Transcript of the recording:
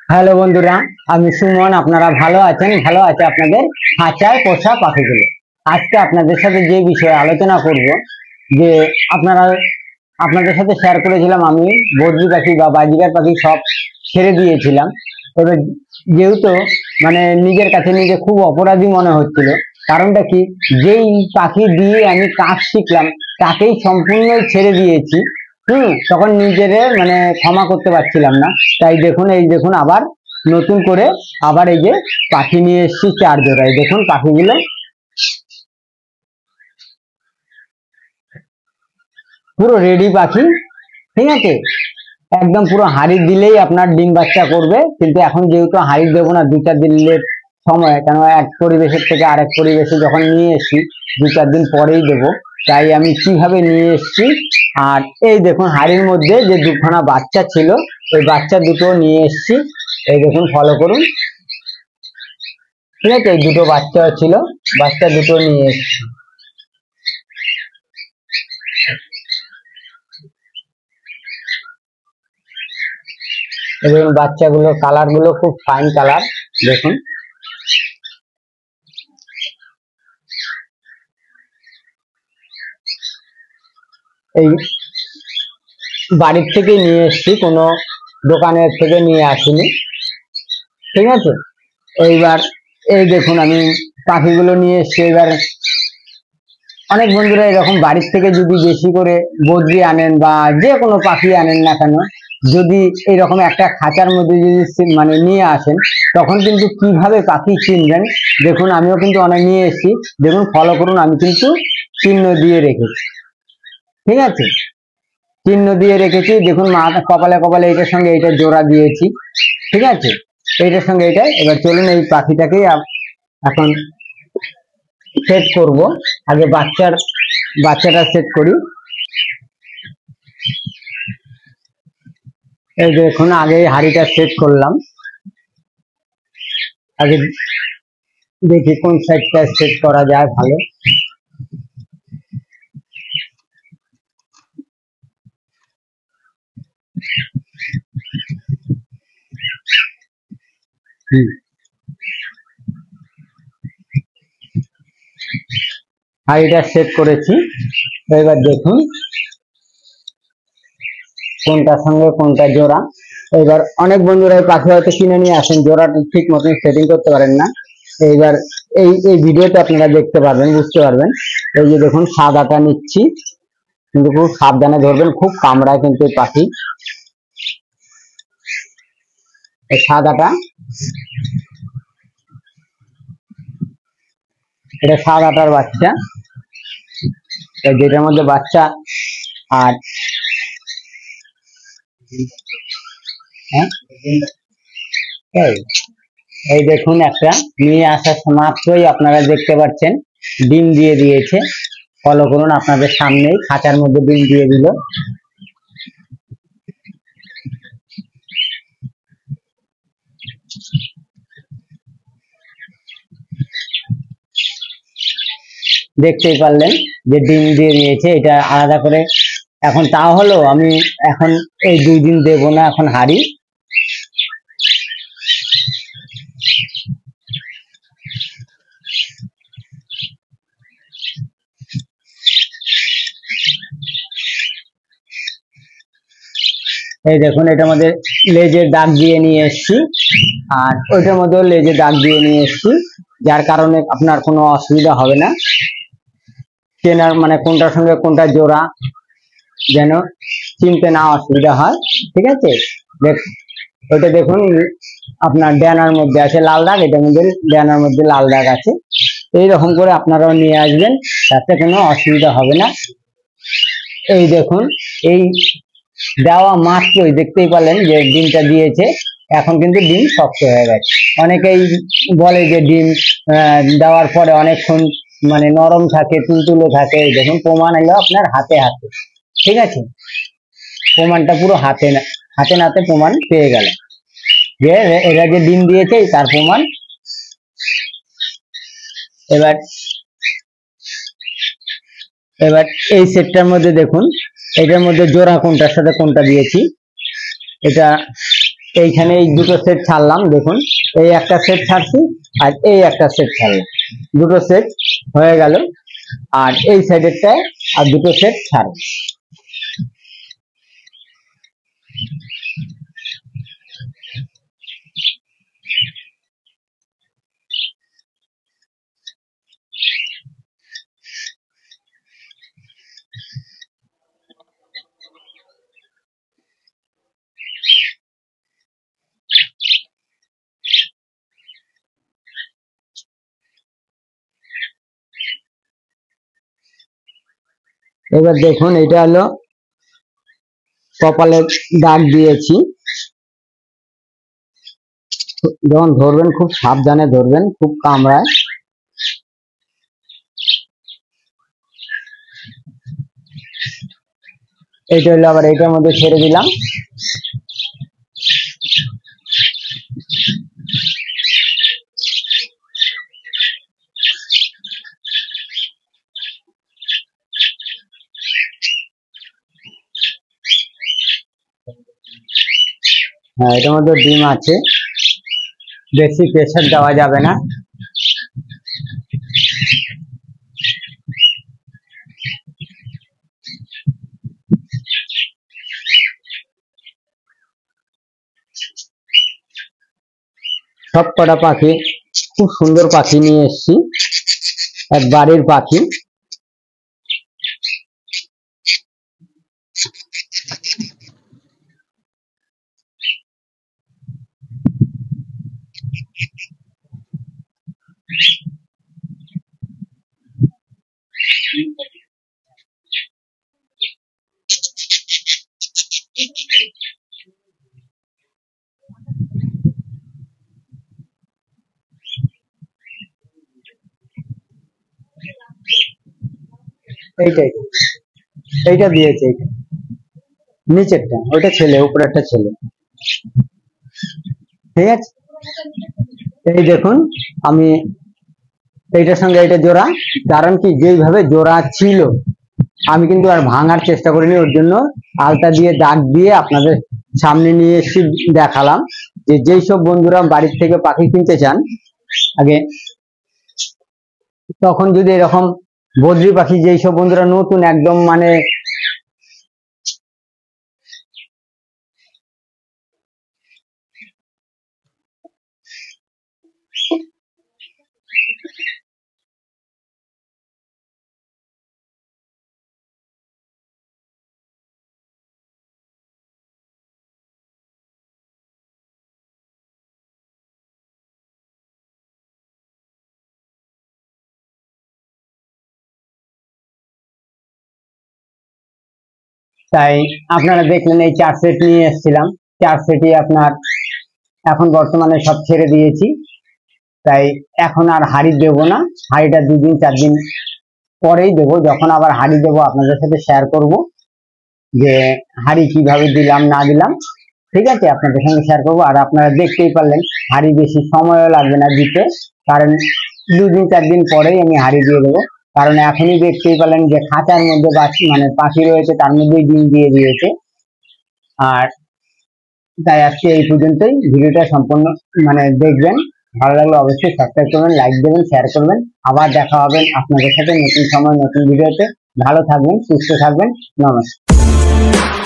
Hello বন্ধুরা, আমি সুমন। আপনারা ভালো আছেন? ভালো আছে আপনাদের খাঁচায় পোষা পাখিগুলো। আজকে আপনাদের সাথে যে বিষয়ে আলোচনা করব, যে আপনারা আপনাদের সাথে শেয়ার করেছিলাম, আমি বদ্রি পাখি বা বাজিগার পাখি সব ছেড়ে দিয়েছিলাম। এবার যেহেতু নিজের কাছে নিজে খুব অপরাধী মনে হচ্ছিল। কারণটা কি, যেই পাখি দিয়ে আমি কাজ শিখলাম তাকেই সম্পূর্ণ ছেড়ে দিয়েছি। তখন নিজের ক্ষমা করতে পারছিলাম না। তাই দেখুন, এই দেখুন আবার নতুন করে আবার এই যে পাখি নিয়ে এসেছি 4 জোড়া। এই দেখুন পাখিগুলো পুরো রেডি পাখি, ঠিক আছে। একদম পুরো হাড়ি দিলেই আপনার ডিম বাচ্চা করবে। কিন্তু এখন যেহেতু হাড়ি দেবো না, 2-4 দিনের সময়, কেন এক পরিবেশের থেকে আরেক পরিবেশে যখন নিয়ে এসছি 2-4 দিন পরেই দেবো। তাই আমি কিভাবে নিয়ে এসছি, আর এই দেখুন হাড়ির মধ্যে যে 2খানা বাচ্চা ছিল, এই বাচ্চা দুটো নিয়ে এসছি। এই দেখুন, ফলো করুন, ঠিক আছে। এই দুটো বাচ্চা ছিল, বাচ্চা দুটো নিয়ে এসছি। এবং বাচ্চাগুলো কালার গুলো খুব ফাইন কালার, দেখুন। এই বাড়ির থেকে নিয়ে এসছি, কোনো দোকানের থেকে নিয়ে আসিনি, ঠিক আছে। এইবার এই দেখুন আমি পাখিগুলো নিয়ে এসছি। এবার অনেক বন্ধুরা এরকম বাড়ির থেকে যদি বেশি করে বদ্রি আনেন বা যে কোনো পাখি আনেন না কেন, যদি এরকম একটা খাঁচার মধ্যে যদি নিয়ে আসেন, তখন কিন্তু কিভাবে পাখি চিনবেন। দেখুন আমিও কিন্তু অনেক নিয়ে এসেছি, দেখুন ফলো করুন, আমি কিন্তু চিহ্ন দিয়ে রেখেছি, ঠিক আছে। চিহ্ন দিয়ে রেখেছি, দেখুন কপালে কপালে এটার সঙ্গে এটা জোড়া দিয়েছি, ঠিক আছে। এইটার সঙ্গে এটা। এবার চলুন এই পাখিটাকে এখন সেট করব। আগে বাচ্চাটা সেট করি। এই দেখুন, আগে হাড়িটা সেট করলাম। আগে দেখি কোন সাইডটা সেট করা যায় ভালো। হাড়িটা সেট করেছি। এবার দেখুন কোনটার সঙ্গে কোনটা জোড়া। এবার অনেক বন্ধুরা পাখি হয়তো কিনে নিয়ে আসেন, জোড়াটা ঠিক মতন সেটিং করতে পারেন না। এইবার এই এই ভিডিওতে আপনারা দেখতে পারবেন, বুঝতে পারবেন। এই যে দেখুন সাদাটা নিচ্ছি, কিন্তু খুব সাবধানে ধরবেন, খুব কামড়ায় কিন্তু এই পাখি। এই সাদাটা, এটা সাদাটার বাচ্চা, যেটার মধ্যে বাচ্চা। আর এই দেখুন একটা নিয়ে আসার মাত্রই আপনারা দেখতে পাচ্ছেন ডিম দিয়ে দিয়েছে। ফলো করুন, আপনাদের সামনেই খাঁচার মধ্যে ডিম দিয়ে দিল। দেখতেই পারলেন যে ডিম দিয়ে দিয়েছে। এটা আলাদা করে এখন তা হলো, আমি এখন এই 2 দিন দেবো না এখন হাড়ি। এই দেখুন এটার মধ্যে লেজের দাগ দিয়ে নিয়ে এসছি, আর ওইটার মধ্যেও লেজের দাগ দিয়ে নিয়ে এসছি, যার কারণে আপনার কোনো অসুবিধা হবে না চেনার, কোনটার সঙ্গে কোনটা জোড়া যেন চিনতে না অসুবিধা হয়, ঠিক আছে। ওইটা দেখুন আপনার ডানার মধ্যে আছে লাল দাগ, এটার মধ্যে ডানার মধ্যে লাল দাগ আছে। এইরকম করে আপনারাও নিয়ে আসবেন, তাতে কোনো অসুবিধা হবে না। এই দেখুন, এই দেওয়া মাত্রই দেখতেই পারলেন যে ডিমটা দিয়েছে। এখন কিন্তু ডিম শক্ত হয়ে গেছে। অনেকেই বলে যে ডিম দেওয়ার পরে অনেকক্ষণ নরম থাকে, তুলতুলে থাকে। দেখুন প্রমাণ এলো আপনার হাতে হাতে, ঠিক আছে। প্রমাণটা পুরো হাতে নাতে প্রমাণ পেয়ে গেল যে এরা যে ডিম দিয়েছে তার প্রমাণ। এবার এই সেটটার মধ্যে দেখুন, এটার মধ্যে জোড়া কোনটার সাথে কোনটা দিয়েছি। এটা এইখানে এই দুটো সেট ছাড়লাম, দেখুন এই একটা সেট ছাড়ছি আর এই একটা সেট ছাড়লাম, দুটো সেট হয়ে গেল। আর এই সাইডেরটায় আর দুটো সেট ছাড়ব। এবার দেখুন এটা হলো কপালের দাগ দিয়েছি। যখন ধরবেন খুব সাবধানে ধরবেন, খুব কামড়ায়। এইটা হলো আবার এইটার মধ্যে ছেড়ে দিলাম। হ্যাঁ, এটার মধ্যে ডিম আছে, বেশি প্রেসার দেওয়া যাবে না। সব কটা পাখি, খুব সুন্দর পাখি নিয়ে এসেছি, এক বাড়ির পাখি। এইটাই, এইটা দিয়েছে, এইটা নিচেরটা, ওইটা ছেলে, উপরেরটা ছেলে। ঠিক আছে, এই দেখুন আমি এইটার সঙ্গে এইটা জোড়া, কারণ কি যেইভাবে জোড়া ছিল আমি কিন্তু আর ভাঙার চেষ্টা করিনি, ওর জন্য আলতা দিয়ে দাগ দিয়ে আপনাদের সামনে নিয়ে এসে দেখালাম। যে যেই সব বন্ধুরা বাড়ির থেকে পাখি কিনতে চান আগে, তখন যদি এরকম বদ্রি পাখি, যেই সব বন্ধুরা নতুন একদম মানে তাই আপনারা দেখলেন এই 4 সেট নিয়ে এসেছিলাম, 4 সেটই আপনার এখন বর্তমানে সব ছেড়ে দিয়েছি। তাই এখন আর হাড়ি দেবো না, হাড়িটা 2 দিন 4 দিন পরেই দেবো। যখন আবার হাড়ি দেবো আপনাদের সাথে শেয়ার করব যে হাড়ি কিভাবে দিলাম না দিলাম, ঠিক আছে, আপনাদের সঙ্গে শেয়ার করবো। আর আপনারা দেখতেই পারলেন হাড়ি বেশি সময়ও লাগবে না দিতে, কারণ 2 দিন 4 দিন পরেই আমি হাড়ি দিয়ে দেবো। কারণ এখনই দেখতেই পেলেন যে খাঁচার মধ্যে মানে পাখি রয়েছে, তার মধ্যেই ডিম দিয়ে দিয়েছে। আর তাই আজকে এই পর্যন্তই, ভিডিওটা সম্পূর্ণ মানে দেখবেন, ভালো লাগলে অবশ্যই সাবস্ক্রাইব করবেন, লাইক দেবেন, শেয়ার করবেন। আবার দেখা হবে আপনাদের সাথে নতুন সময় নতুন ভিডিওতে। ভালো থাকবেন, সুস্থ থাকবেন, নমস্কার।